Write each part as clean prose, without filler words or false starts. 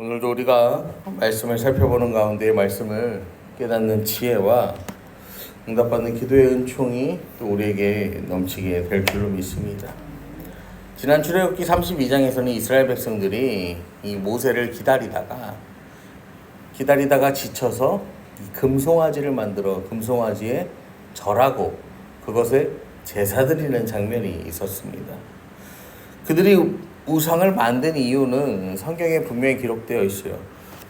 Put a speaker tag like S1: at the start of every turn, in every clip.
S1: 오늘도 우리가 말씀을 살펴보는 가운데 말씀을 깨닫는 지혜와 응답받는 기도의 은총이 또 우리에게 넘치게 될 줄로 믿습니다. 지난 출애굽기 32장에서는 이스라엘 백성들이 이 모세를 기다리다가 지쳐서 이 금송아지를 만들어 금송아지에 절하고 그것에 제사 드리는 장면이 있었습니다. 그들이 우상을 만든 이유는 성경에 분명히 기록되어 있어요.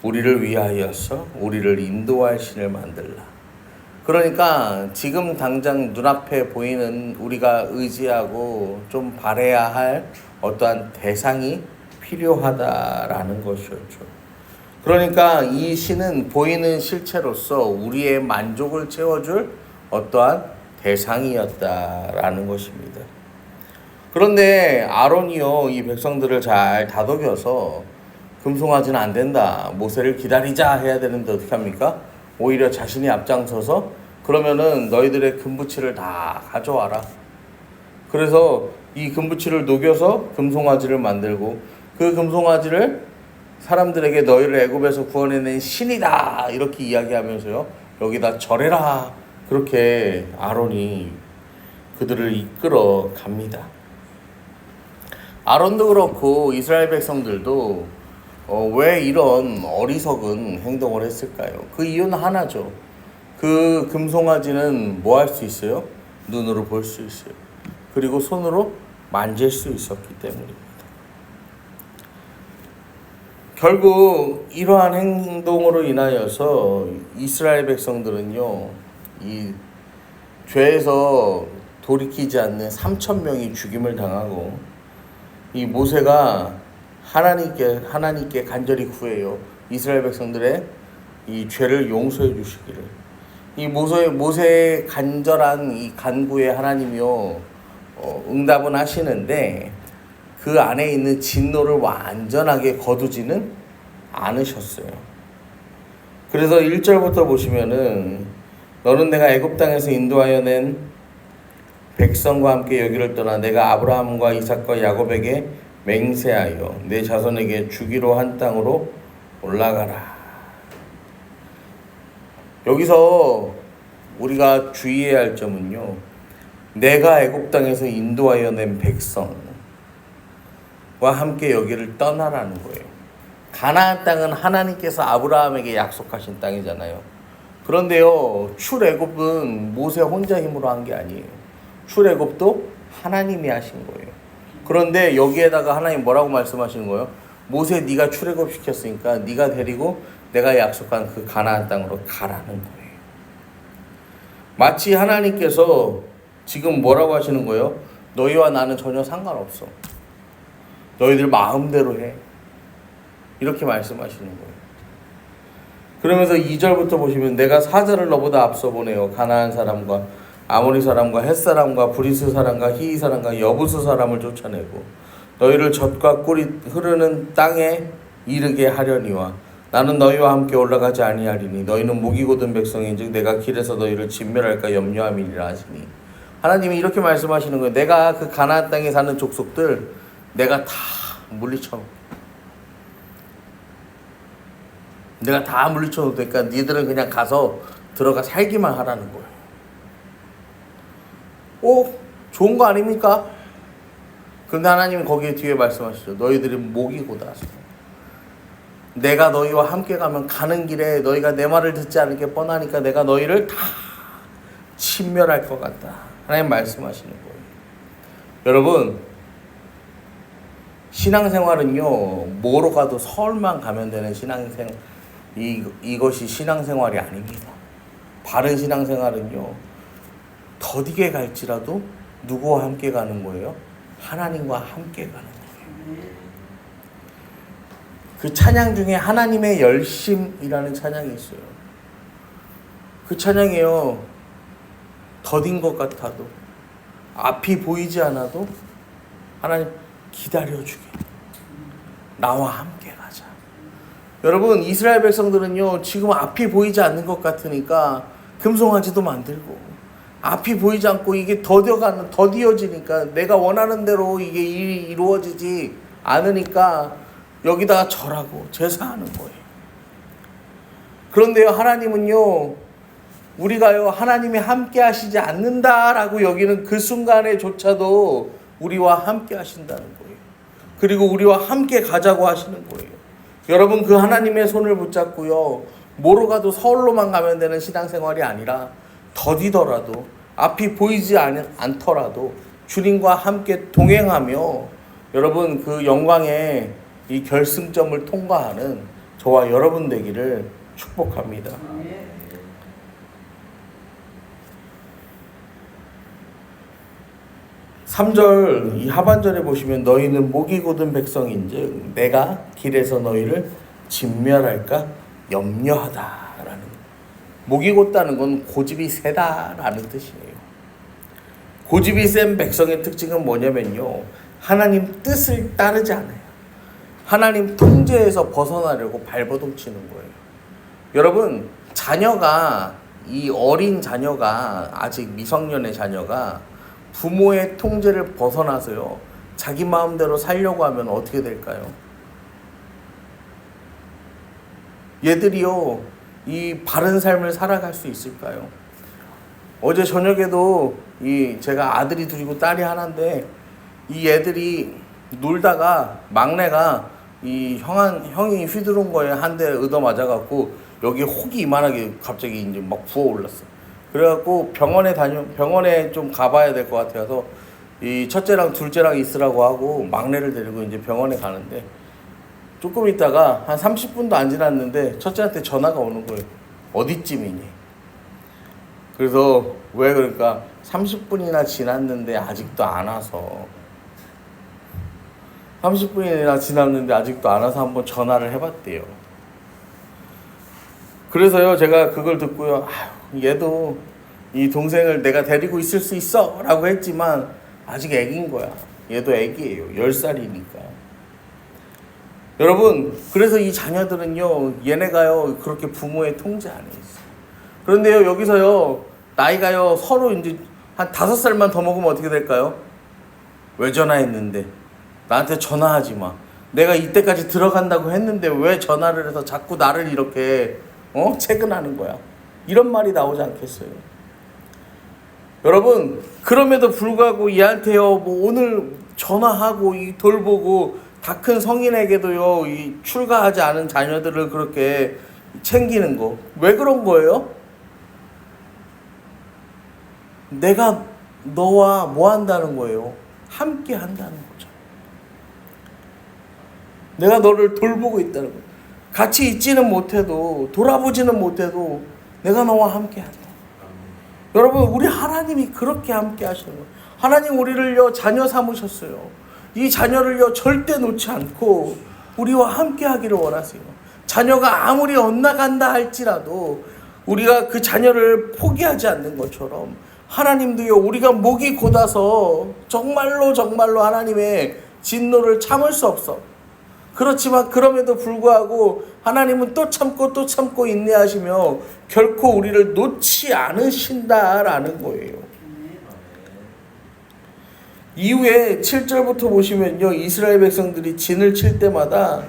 S1: 우리를 위하여서 우리를 인도할 신을 만들라. 그러니까 지금 당장 눈앞에 보이는 우리가 의지하고 좀 바라야 할 어떠한 대상이 필요하다라는 것이었죠. 그러니까 이 신은 보이는 실체로서 우리의 만족을 채워줄 어떠한 대상이었다라는 것입니다. 그런데 아론이요, 이 백성들을 잘 다독여서 금송아지는 안 된다, 모세를 기다리자 해야 되는데 어떻게 합니까? 오히려 자신이 앞장서서 그러면은 너희들의 금부치를 다 가져와라. 그래서 이 금부치를 녹여서 금송아지를 만들고 그 금송아지를 사람들에게 너희를 애굽에서 구원해낸 신이다 이렇게 이야기하면서요, 여기다 절해라. 그렇게 아론이 그들을 이끌어 갑니다. 아론도 그렇고 이스라엘 백성들도 왜 이런 어리석은 행동을 했을까요? 그 이유는 하나죠. 그 금송아지는 뭐 할 수 있어요? 눈으로 볼 수 있어요. 그리고 손으로 만질 수 있었기 때문입니다. 결국 이러한 행동으로 인하여서 이스라엘 백성들은요, 이 죄에서 돌이키지 않는 3,000명이 죽임을 당하고, 이 모세가 하나님께 간절히 구해요. 이스라엘 백성들의 이 죄를 용서해 주시기를. 이 모세의 간절한 이 간구에 하나님이요, 응답은 하시는데 그 안에 있는 진노를 완전하게 거두지는 않으셨어요. 그래서 1절부터 보시면은 너는 내가 애굽 땅에서 인도하여 낸 백성과 함께 여기를 떠나 내가 아브라함과 이삭과 야곱에게 맹세하여 내 자손에게 주기로 한 땅으로 올라가라. 여기서 우리가 주의해야 할 점은요, 내가 애굽 땅에서 인도하여 낸 백성과 함께 여기를 떠나라는 거예요. 가나안 땅은 하나님께서 아브라함에게 약속하신 땅이잖아요. 그런데요, 출애굽은 모세 혼자 힘으로 한 게 아니에요. 출애굽도 하나님이 하신 거예요. 그런데 여기에다가 하나님 뭐라고 말씀하시는 거예요? 모세 네가 출애굽 시켰으니까 네가 데리고 내가 약속한 그 가나안 땅으로 가라는 거예요. 마치 하나님께서 지금 뭐라고 하시는 거예요? 너희와 나는 전혀 상관없어. 너희들 마음대로 해. 이렇게 말씀하시는 거예요. 그러면서 2절부터 보시면 내가 사자를 너보다 앞서 보내어 가나안 사람과 아모리 사람과 헷 사람과 브리스 사람과 히이 사람과 여부스 사람을 쫓아내고 너희를 젖과 꿀이 흐르는 땅에 이르게 하려니와 나는 너희와 함께 올라가지 아니하리니 너희는 목이 곧은 백성인즉 내가 길에서 너희를 진멸할까 염려함이니라 하시니, 하나님이 이렇게 말씀하시는 거예요. 내가 그 가나안 땅에 사는 족속들 내가 다 물리쳐 놓으니까 니들은 그냥 가서 들어가 살기만 하라는 거예요. 좋은 거 아닙니까? 그런데 하나님은 거기에 뒤에 말씀하시죠. 너희들이 목이 곧아서 내가 너희와 함께 가면 가는 길에 너희가 내 말을 듣지 않을 게 뻔하니까 내가 너희를 다 침멸할 것 같다. 하나님 말씀하시는 거예요. 여러분, 신앙생활은요, 뭐로 가도 서울만 가면 되는 이것이 신앙생활이 아닙니다. 바른 신앙생활은요, 더디게 갈지라도 누구와 함께 가는 거예요? 하나님과 함께 가는 거예요. 그 찬양 중에 하나님의 열심이라는 찬양이 있어요. 그 찬양이요, 더딘 것 같아도 앞이 보이지 않아도 하나님 기다려주게, 나와 함께 가자. 여러분, 이스라엘 백성들은요, 지금 앞이 보이지 않는 것 같으니까 금송아지도 만들고 앞이 보이지 않고 이게 더디어지니까 내가 원하는 대로 이게 이루어지지 않으니까 여기다가 절하고 제사하는 거예요. 그런데요, 하나님은요, 우리가요, 하나님이 함께 하시지 않는다라고 여기는 그 순간에조차도 우리와 함께 하신다는 거예요. 그리고 우리와 함께 가자고 하시는 거예요. 여러분, 그 하나님의 손을 붙잡고요, 뭐로 가도 서울로만 가면 되는 신앙생활이 아니라 더디더라도 앞이 보이지 않더라도 주님과 함께 동행하며 여러분 그 영광의 이 결승점을 통과하는 저와 여러분 되기를 축복합니다. 3절 이 하반절에 보시면 너희는 목이 곧은 백성인즉 내가 길에서 너희를 진멸할까 염려하다라는, 목이 곧다는 건 고집이 세다라는 뜻이에요. 고집이 센 백성의 특징은 뭐냐면요, 하나님 뜻을 따르지 않아요. 하나님 통제에서 벗어나려고 발버둥 치는 거예요. 여러분, 자녀가, 이 어린 자녀가, 아직 미성년의 자녀가 부모의 통제를 벗어나서요, 자기 마음대로 살려고 하면 어떻게 될까요? 얘들이요, 이 바른 삶을 살아갈 수 있을까요? 어제 저녁에도 제가 아들이 둘이고 딸이 하나인데, 이 애들이 놀다가 막내가 형이 휘두른 거에 한 대 얻어 맞아갖고 여기 혹이 이만하게 갑자기 이제 막 부어올랐어. 그래갖고 병원에 좀 가봐야 될 것 같아서 이 첫째랑 둘째랑 있으라고 하고 막내를 데리고 이제 병원에 가는데, 조금 있다가 한 30분도 안 지났는데 첫째한테 전화가 오는 거예요. 어디쯤이니? 그래서 왜 그러니까 30분이나 지났는데 아직도 안 와서, 30분이나 지났는데 아직도 안 와서 한번 전화를 해봤대요. 그래서요, 제가 그걸 듣고요, 얘도 이 동생을 내가 데리고 있을 수 있어 라고 했지만 아직 애기인 거야. 얘도 애기예요. 10살이니까. 여러분, 그래서 이 자녀들은요, 얘네가요 그렇게 부모의 통제 안에 있어요. 그런데요, 여기서요 나이가요 서로 이제 한 5살만 더 먹으면 어떻게 될까요? 왜 전화했는데? 나한테 전화하지 마. 내가 이때까지 들어간다고 했는데 왜 전화를 해서 자꾸 나를 이렇게 채근하는 거야. 이런 말이 나오지 않겠어요? 여러분, 그럼에도 불구하고 얘한테요, 뭐 오늘 전화하고 돌보고 다 큰 성인에게도요, 출가하지 않은 자녀들을 그렇게 챙기는 거. 왜 그런 거예요? 내가 너와 뭐 한다는 거예요? 함께 한다는 거죠. 내가 너를 돌보고 있다는 거예요. 같이 있지는 못해도, 돌아보지는 못해도 내가 너와 함께 한다. 여러분, 우리 하나님이 그렇게 함께 하시는 거예요. 하나님 우리를요 자녀 삼으셨어요. 이 자녀를요 절대 놓지 않고 우리와 함께 하기를 원하세요. 자녀가 아무리 엇나간다 할지라도 우리가 그 자녀를 포기하지 않는 것처럼 하나님도요, 우리가 목이 곧아서 정말로 하나님의 진노를 참을 수 없어. 그렇지만 그럼에도 불구하고 하나님은 또 참고 인내하시며 결코 우리를 놓지 않으신다라는 거예요. 이후에 7절부터 보시면요, 이스라엘 백성들이 진을 칠 때마다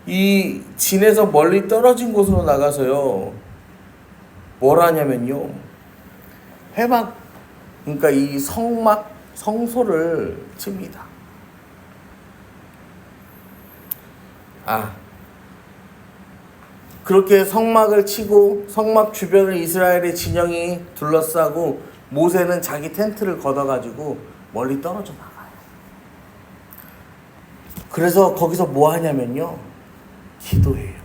S1: 이 진에서 멀리 떨어진 곳으로 나가서요, 뭘 하냐면요, 그러니까 이 성소를 칩니다. 그렇게 성막을 치고 성막 주변을 이스라엘의 진영이 둘러싸고 모세는 자기 텐트를 걷어가지고 멀리 떨어져 나가요. 그래서 거기서 뭐 하냐면요, 기도해요.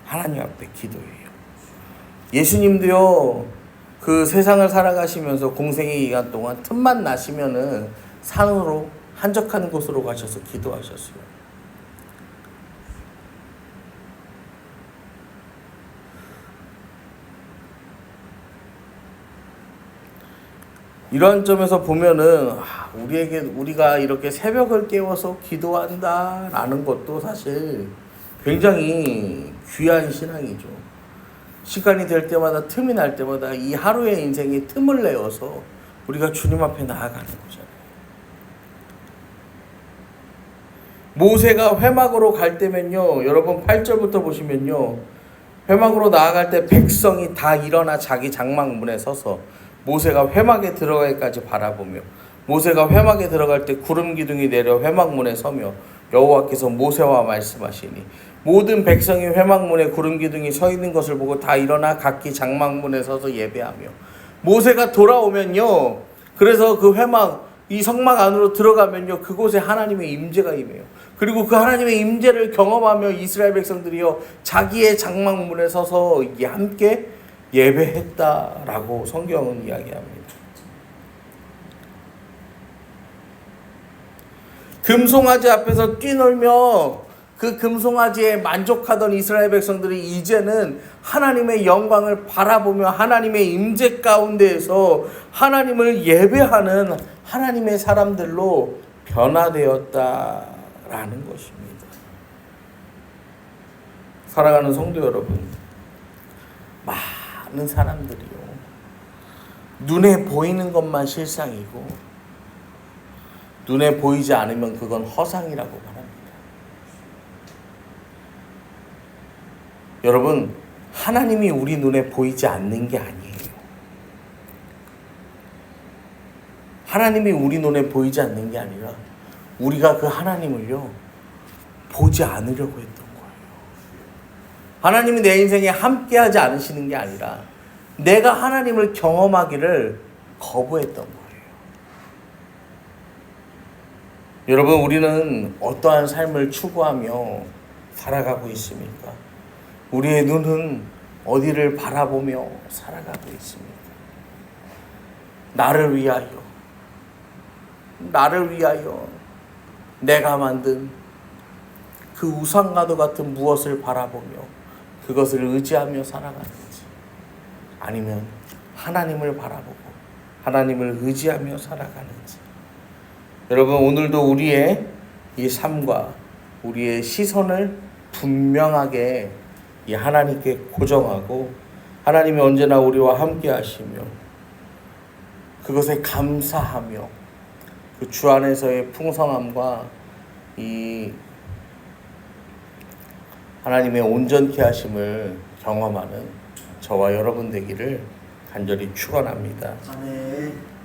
S1: 하나님 앞에 기도해요. 예수님도요, 그 세상을 살아가시면서 공생의 기간 동안 틈만 나시면은 산으로 한적한 곳으로 가셔서 기도하셨어요. 이런 점에서 보면은 우리가 이렇게 새벽을 깨워서 기도한다라는 것도 사실 굉장히 귀한 신앙이죠. 시간이 될 때마다, 틈이 날 때마다 이 하루의 인생에 틈을 내어서 우리가 주님 앞에 나아가는 거잖아요. 모세가 회막으로 갈 때면요, 여러분 8절부터 보시면요, 회막으로 나아갈 때 백성이 다 일어나 자기 장막문에 서서 모세가 회막에 들어가기까지 바라보며, 모세가 회막에 들어갈 때 구름 기둥이 내려 회막문에 서며 여호와께서 모세와 말씀하시니, 모든 백성이 회막문에 구름 기둥이 서 있는 것을 보고 다 일어나 각기 장막문에 서서 예배하며, 모세가 돌아오면요, 그래서 그 회막, 이 성막 안으로 들어가면요, 그곳에 하나님의 임재가 임해요. 그리고 그 하나님의 임재를 경험하며 이스라엘 백성들이요, 자기의 장막문에 서서 함께 예배했다라고 성경은 이야기합니다. 금송아지 앞에서 뛰놀며 그 금송아지에 만족하던 이스라엘 백성들이 이제는 하나님의 영광을 바라보며 하나님의 임재 가운데에서 하나님을 예배하는 하나님의 사람들로 변화되었다라는 것입니다. 사랑하는 성도 여러분, 많은 사람들이요, 눈에 보이는 것만 실상이고 눈에 보이지 않으면 그건 허상이라고 말합니다. 여러분, 하나님이 우리 눈에 보이지 않는 게 아니에요. 하나님이 우리 눈에 보이지 않는 게 아니라 우리가 그 하나님을요, 보지 않으려고 했던 거예요. 하나님이 내 인생에 함께하지 않으시는 게 아니라 내가 하나님을 경험하기를 거부했던 거예요. 여러분, 우리는 어떠한 삶을 추구하며 살아가고 있습니까? 우리의 눈은 어디를 바라보며 살아가고 있습니까? 나를 위하여 내가 만든 그 우상과도 같은 무엇을 바라보며 그것을 의지하며 살아가는지, 아니면 하나님을 바라보고 하나님을 의지하며 살아가는지. 여러분, 오늘도 우리의 이 삶과 우리의 시선을 분명하게 이 하나님께 고정하고, 하나님이 언제나 우리와 함께 하시며 그것에 감사하며 그 주 안에서의 풍성함과 이 하나님의 온전케 하심을 경험하는 저와 여러분 되기를 간절히 축원합니다.
S2: 아멘.